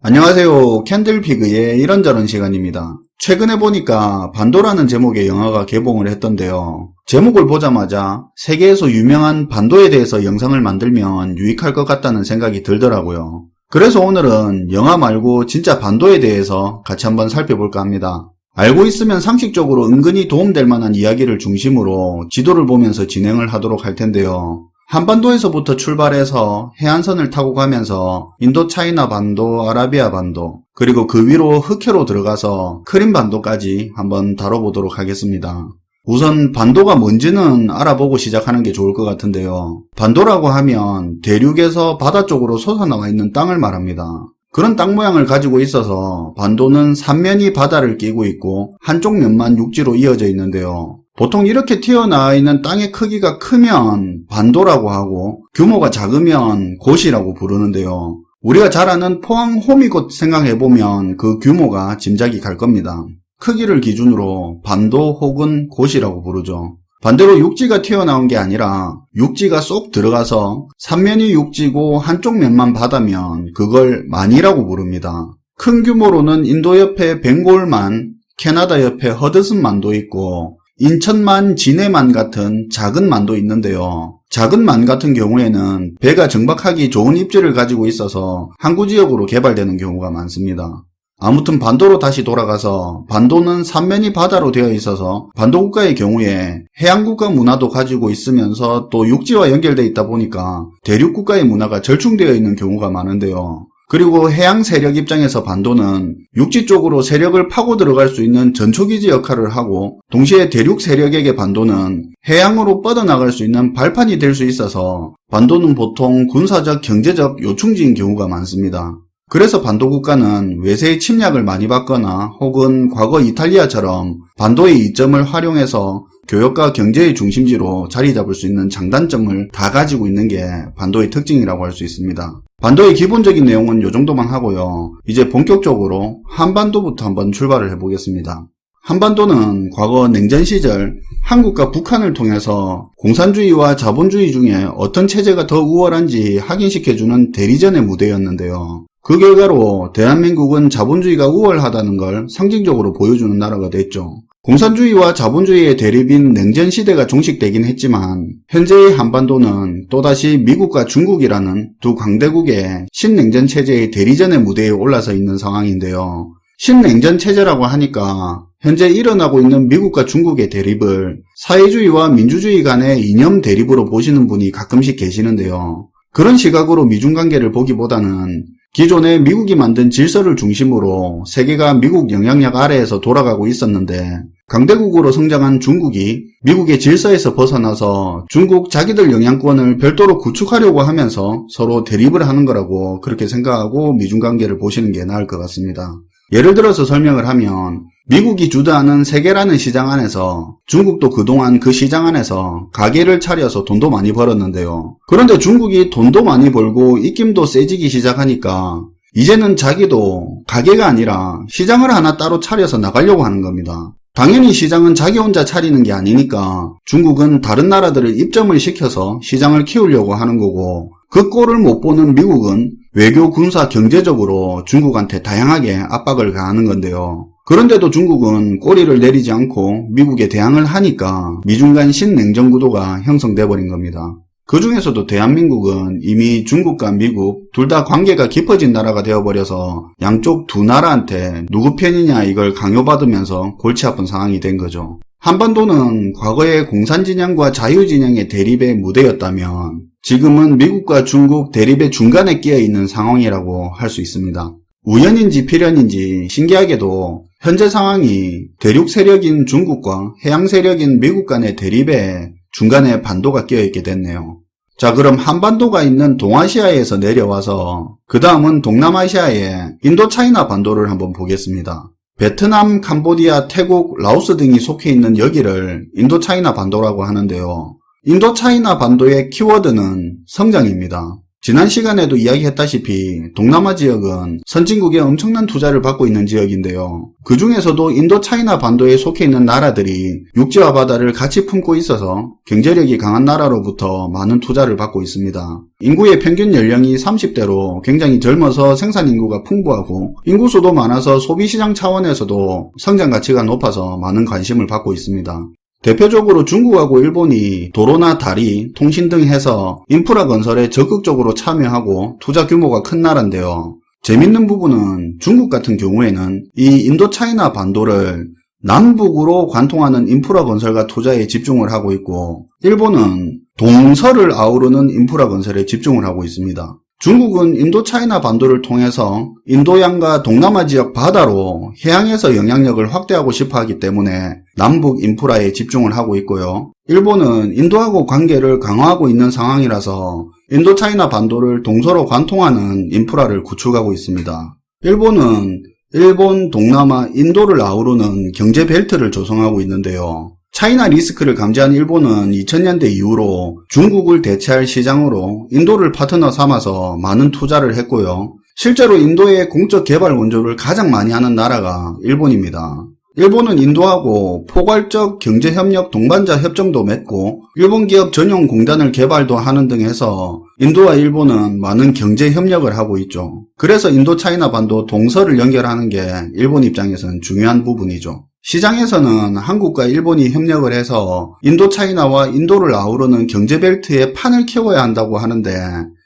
안녕하세요. 캔들피그의 이런저런 시간입니다. 최근에 보니까 반도라는 제목의 영화가 개봉을 했던데요. 제목을 보자마자 세계에서 유명한 반도에 대해서 영상을 만들면 유익할 것 같다는 생각이 들더라고요. 그래서 오늘은 영화 말고 진짜 반도에 대해서 같이 한번 살펴볼까 합니다. 알고 있으면 상식적으로 은근히 도움될 만한 이야기를 중심으로 지도를 보면서 진행을 하도록 할 텐데요. 한반도에서부터 출발해서 해안선을 타고 가면서 인도차이나 반도, 아라비아 반도, 그리고 그 위로 흑해로 들어가서 크림 반도까지 한번 다뤄보도록 하겠습니다. 우선 반도가 뭔지는 알아보고 시작하는 게 좋을 것 같은데요. 반도라고 하면 대륙에서 바다 쪽으로 솟아나와 있는 땅을 말합니다. 그런 땅 모양을 가지고 있어서 반도는 삼면이 바다를 끼고 있고 한쪽 면만 육지로 이어져 있는데요. 보통 이렇게 튀어나와 있는 땅의 크기가 크면 반도라고 하고 규모가 작으면 곳이라고 부르는데요. 우리가 잘 아는 포항 호미곶 생각해보면 그 규모가 짐작이 갈 겁니다. 크기를 기준으로 반도 혹은 곳이라고 부르죠. 반대로 육지가 튀어나온 게 아니라 육지가 쏙 들어가서 삼면이 육지고 한쪽 면만 바다면 그걸 만이라고 부릅니다. 큰 규모로는 인도 옆에 벵골만, 캐나다 옆에 허드슨 만도 있고 인천만, 진해만 같은 작은 만도 있는데요. 작은 만 같은 경우에는 배가 정박하기 좋은 입지를 가지고 있어서 항구 지역으로 개발되는 경우가 많습니다. 아무튼 반도로 다시 돌아가서 반도는 삼면이 바다로 되어 있어서 반도 국가의 경우에 해양국가 문화도 가지고 있으면서 또 육지와 연결되어 있다 보니까 대륙 국가의 문화가 절충되어 있는 경우가 많은데요. 그리고 해양 세력 입장에서 반도는 육지 쪽으로 세력을 파고 들어갈 수 있는 전초기지 역할을 하고 동시에 대륙 세력에게 반도는 해양으로 뻗어나갈 수 있는 발판이 될 수 있어서 반도는 보통 군사적, 경제적 요충지인 경우가 많습니다. 그래서 반도 국가는 외세의 침략을 많이 받거나 혹은 과거 이탈리아처럼 반도의 이점을 활용해서 교역과 경제의 중심지로 자리 잡을 수 있는 장단점을 다 가지고 있는 게 반도의 특징이라고 할 수 있습니다. 반도의 기본적인 내용은 이 정도만 하고요. 이제 본격적으로 한반도부터 한번 출발을 해보겠습니다. 한반도는 과거 냉전 시절 한국과 북한을 통해서 공산주의와 자본주의 중에 어떤 체제가 더 우월한지 확인시켜주는 대리전의 무대였는데요. 그 결과로 대한민국은 자본주의가 우월하다는 걸 상징적으로 보여주는 나라가 됐죠. 공산주의와 자본주의의 대립인 냉전 시대가 종식되긴 했지만 현재의 한반도는 또다시 미국과 중국이라는 두 강대국의 신냉전 체제의 대리전의 무대에 올라서 있는 상황인데요. 신냉전 체제라고 하니까 현재 일어나고 있는 미국과 중국의 대립을 사회주의와 민주주의 간의 이념 대립으로 보시는 분이 가끔씩 계시는데요. 그런 시각으로 미중 관계를 보기보다는 기존에 미국이 만든 질서를 중심으로 세계가 미국 영향력 아래에서 돌아가고 있었는데 강대국으로 성장한 중국이 미국의 질서에서 벗어나서 중국 자기들 영향권을 별도로 구축하려고 하면서 서로 대립을 하는 거라고 그렇게 생각하고 미중 관계를 보시는 게 나을 것 같습니다. 예를 들어서 설명을 하면 미국이 주도하는 세계라는 시장 안에서 중국도 그동안 그 시장 안에서 가게를 차려서 돈도 많이 벌었는데요. 그런데 중국이 돈도 많이 벌고 입김도 세지기 시작하니까 이제는 자기도 가게가 아니라 시장을 하나 따로 차려서 나가려고 하는 겁니다. 당연히 시장은 자기 혼자 차리는 게 아니니까 중국은 다른 나라들을 입점을 시켜서 시장을 키우려고 하는 거고 그 꼴을 못 보는 미국은 외교, 군사, 경제적으로 중국한테 다양하게 압박을 가하는 건데요. 그런데도 중국은 꼬리를 내리지 않고 미국에 대항을 하니까 미중 간 신냉전 구도가 형성돼 버린 겁니다. 그 중에서도 대한민국은 이미 중국과 미국 둘 다 관계가 깊어진 나라가 되어버려서 양쪽 두 나라한테 누구 편이냐 이걸 강요받으면서 골치 아픈 상황이 된 거죠. 한반도는 과거의 공산진영과 자유진영의 대립의 무대였다면 지금은 미국과 중국 대립의 중간에 끼어 있는 상황이라고 할 수 있습니다. 우연인지 필연인지 신기하게도 현재 상황이 대륙 세력인 중국과 해양 세력인 미국 간의 대립에 중간에 반도가 끼어있게 됐네요. 자, 그럼 한반도가 있는 동아시아에서 내려와서 그 다음은 동남아시아의 인도차이나 반도를 한번 보겠습니다. 베트남, 캄보디아, 태국, 라오스 등이 속해 있는 여기를 인도차이나 반도라고 하는데요. 인도차이나 반도의 키워드는 성장입니다. 지난 시간에도 이야기했다시피 동남아 지역은 선진국의 엄청난 투자를 받고 있는 지역인데요. 그 중에서도 인도 차이나 반도에 속해 있는 나라들이 육지와 바다를 같이 품고 있어서 경제력이 강한 나라로부터 많은 투자를 받고 있습니다. 인구의 평균 연령이 30대로 굉장히 젊어서 생산 인구가 풍부하고 인구수도 많아서 소비시장 차원에서도 성장 가치가 높아서 많은 관심을 받고 있습니다. 대표적으로 중국하고 일본이 도로나 다리, 통신 등 해서 인프라 건설에 적극적으로 참여하고 투자 규모가 큰 나라인데요. 재밌는 부분은 중국 같은 경우에는 이 인도 차이나 반도를 남북으로 관통하는 인프라 건설과 투자에 집중을 하고 있고, 일본은 동서를 아우르는 인프라 건설에 집중을 하고 있습니다. 중국은 인도 차이나 반도를 통해서 인도양과 동남아 지역 바다로 해양에서 영향력을 확대하고 싶어 하기 때문에 남북 인프라에 집중을 하고 있고요. 일본은 인도하고 관계를 강화하고 있는 상황이라서 인도 차이나 반도를 동서로 관통하는 인프라를 구축하고 있습니다. 일본은 일본, 동남아, 인도를 아우르는 경제 벨트를 조성하고 있는데요. 차이나 리스크를 감지한 일본은 2000년대 이후로 중국을 대체할 시장으로 인도를 파트너 삼아서 많은 투자를 했고요. 실제로 인도의 공적 개발 원조를 가장 많이 하는 나라가 일본입니다. 일본은 인도하고 포괄적 경제협력 동반자 협정도 맺고 일본 기업 전용 공단을 개발도 하는 등 해서 인도와 일본은 많은 경제협력을 하고 있죠. 그래서 인도 차이나 반도 동서를 연결하는 게 일본 입장에서는 중요한 부분이죠. 시장에서는 한국과 일본이 협력을 해서 인도 차이나와 인도를 아우르는 경제벨트에 판을 키워야 한다고 하는데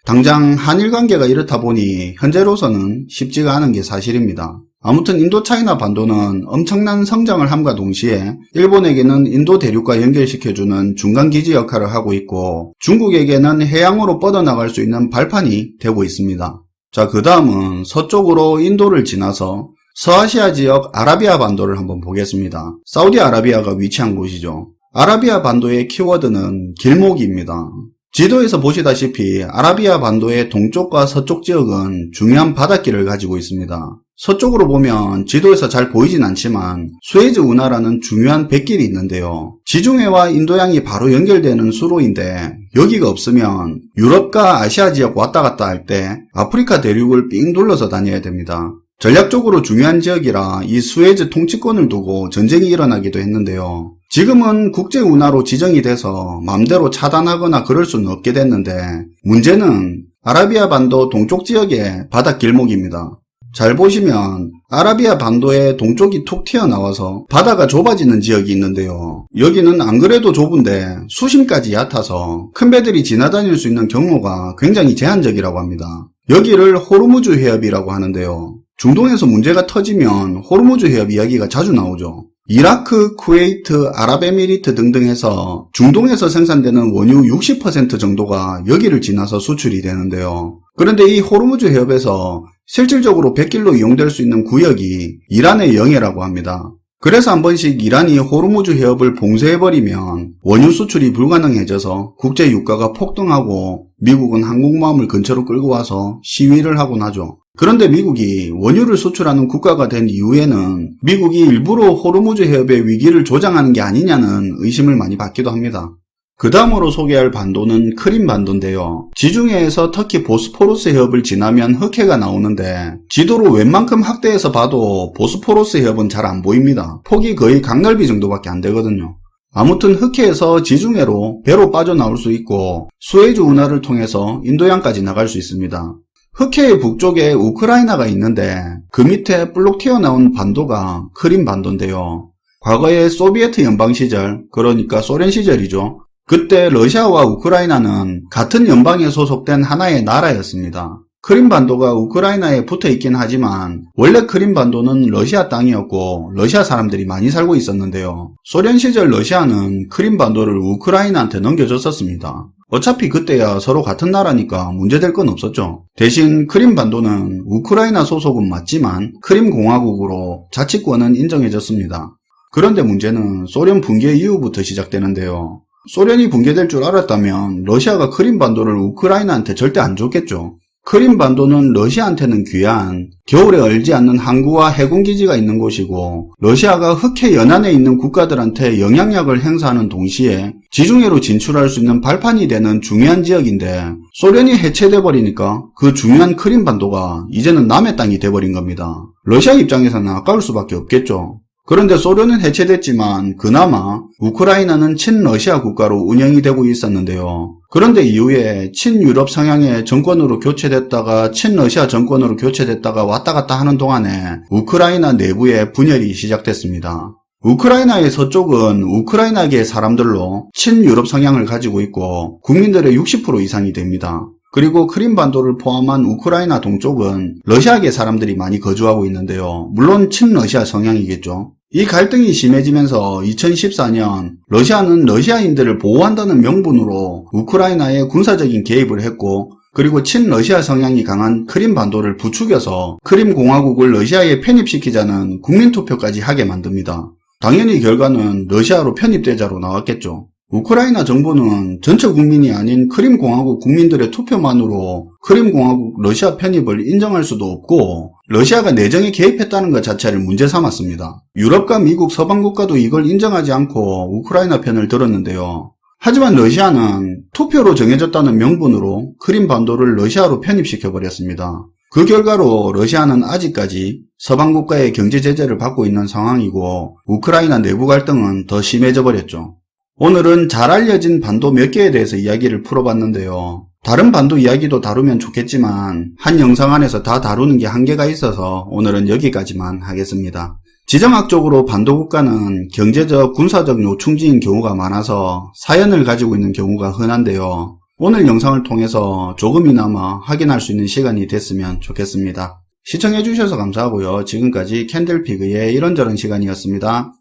당장 한일 관계가 이렇다 보니 현재로서는 쉽지가 않은 게 사실입니다. 아무튼 인도 차이나 반도는 엄청난 성장을 함과 동시에 일본에게는 인도 대륙과 연결시켜주는 중간기지 역할을 하고 있고 중국에게는 해양으로 뻗어나갈 수 있는 발판이 되고 있습니다. 자, 그 다음은 서쪽으로 인도를 지나서 서아시아 지역 아라비아 반도를 한번 보겠습니다. 사우디아라비아가 위치한 곳이죠. 아라비아 반도의 키워드는 길목입니다. 지도에서 보시다시피 아라비아 반도의 동쪽과 서쪽 지역은 중요한 바닷길을 가지고 있습니다. 서쪽으로 보면 지도에서 잘 보이진 않지만 수에즈 운하라는 중요한 뱃길이 있는데요. 지중해와 인도양이 바로 연결되는 수로인데 여기가 없으면 유럽과 아시아 지역 왔다 갔다 할 때 아프리카 대륙을 삥 둘러서 다녀야 됩니다. 전략적으로 중요한 지역이라 이 수에즈 통치권을 두고 전쟁이 일어나기도 했는데요. 지금은 국제운하로 지정이 돼서 맘대로 차단하거나 그럴 수는 없게 됐는데 문제는 아라비아 반도 동쪽 지역의 바다 길목입니다. 잘 보시면 아라비아 반도의 동쪽이 툭 튀어나와서 바다가 좁아지는 지역이 있는데요. 여기는 안 그래도 좁은데 수심까지 얕아서 큰 배들이 지나다닐 수 있는 경로가 굉장히 제한적이라고 합니다. 여기를 호르무즈 해협이라고 하는데요. 중동에서 문제가 터지면 호르무즈 해협 이야기가 자주 나오죠. 이라크, 쿠웨이트, 아랍에미리트 등등 해서 중동에서 생산되는 원유 60% 정도가 여기를 지나서 수출이 되는데요. 그런데 이 호르무즈 해협에서 실질적으로 뱃길로 이용될 수 있는 구역이 이란의 영해라고 합니다. 그래서 한 번씩 이란이 호르무즈 해협을 봉쇄해버리면 원유 수출이 불가능해져서 국제 유가가 폭등하고 미국은 항공모함을 근처로 끌고 와서 시위를 하곤 하죠. 그런데 미국이 원유를 수출하는 국가가 된 이후에는 미국이 일부러 호르무즈 해협의 위기를 조장하는 게 아니냐는 의심을 많이 받기도 합니다. 그 다음으로 소개할 반도는 크림 반도인데요. 지중해에서 터키 보스포루스 해협을 지나면 흑해가 나오는데 지도로 웬만큼 확대해서 봐도 보스포루스 해협은 잘 안 보입니다. 폭이 거의 강넓이 정도밖에 안 되거든요. 아무튼 흑해에서 지중해로 배로 빠져나올 수 있고 수에즈 운하를 통해서 인도양까지 나갈 수 있습니다. 흑해의 북쪽에 우크라이나가 있는데 그 밑에 볼록 튀어나온 반도가 크림 반도인데요. 과거에 소비에트 연방 시절, 그러니까 소련 시절이죠. 그때 러시아와 우크라이나는 같은 연방에 소속된 하나의 나라였습니다. 크림 반도가 우크라이나에 붙어 있긴 하지만 원래 크림 반도는 러시아 땅이었고 러시아 사람들이 많이 살고 있었는데요. 소련 시절 러시아는 크림 반도를 우크라이나한테 넘겨줬었습니다. 어차피 그때야 서로 같은 나라니까 문제될 건 없었죠. 대신 크림 반도는 우크라이나 소속은 맞지만 크림 공화국으로 자치권은 인정해졌습니다. 그런데 문제는 소련 붕괴 이후부터 시작되는데요. 소련이 붕괴될 줄 알았다면 러시아가 크림 반도를 우크라이나한테 절대 안 줬겠죠. 크림반도는 러시아한테는 귀한 겨울에 얼지 않는 항구와 해군기지가 있는 곳이고 러시아가 흑해 연안에 있는 국가들한테 영향력을 행사하는 동시에 지중해로 진출할 수 있는 발판이 되는 중요한 지역인데 소련이 해체돼 버리니까 그 중요한 크림반도가 이제는 남의 땅이 돼버린 겁니다. 러시아 입장에서는 아까울 수밖에 없겠죠. 그런데 소련은 해체됐지만 그나마 우크라이나는 친러시아 국가로 운영이 되고 있었는데요. 그런데 이후에 친유럽 성향의 정권으로 교체됐다가 친러시아 정권으로 교체됐다가 왔다 갔다 하는 동안에 우크라이나 내부에 분열이 시작됐습니다. 우크라이나의 서쪽은 우크라이나계 사람들로 친유럽 성향을 가지고 있고 국민들의 60% 이상이 됩니다. 그리고 크림반도를 포함한 우크라이나 동쪽은 러시아계 사람들이 많이 거주하고 있는데요. 물론 친러시아 성향이겠죠. 이 갈등이 심해지면서 2014년 러시아는 러시아인들을 보호한다는 명분으로 우크라이나에 군사적인 개입을 했고 그리고 친러시아 성향이 강한 크림반도를 부추겨서 크림공화국을 러시아에 편입시키자는 국민투표까지 하게 만듭니다. 당연히 결과는 러시아로 편입되자로 나왔겠죠. 우크라이나 정부는 전체 국민이 아닌 크림공화국 국민들의 투표만으로 크림공화국 러시아 편입을 인정할 수도 없고 러시아가 내정에 개입했다는 것 자체를 문제 삼았습니다. 유럽과 미국 서방국가도 이걸 인정하지 않고 우크라이나 편을 들었는데요. 하지만 러시아는 투표로 정해졌다는 명분으로 크림반도를 러시아로 편입시켜버렸습니다. 그 결과로 러시아는 아직까지 서방국가의 경제 제재를 받고 있는 상황이고 우크라이나 내부 갈등은 더 심해져 버렸죠. 오늘은 잘 알려진 반도 몇 개에 대해서 이야기를 풀어봤는데요. 다른 반도 이야기도 다루면 좋겠지만 한 영상 안에서 다 다루는 게 한계가 있어서 오늘은 여기까지만 하겠습니다. 지정학적으로 반도 국가는 경제적, 군사적 요충지인 경우가 많아서 사연을 가지고 있는 경우가 흔한데요. 오늘 영상을 통해서 조금이나마 확인할 수 있는 시간이 됐으면 좋겠습니다. 시청해주셔서 감사하고요. 지금까지 캔들피그의 이런저런 시간이었습니다.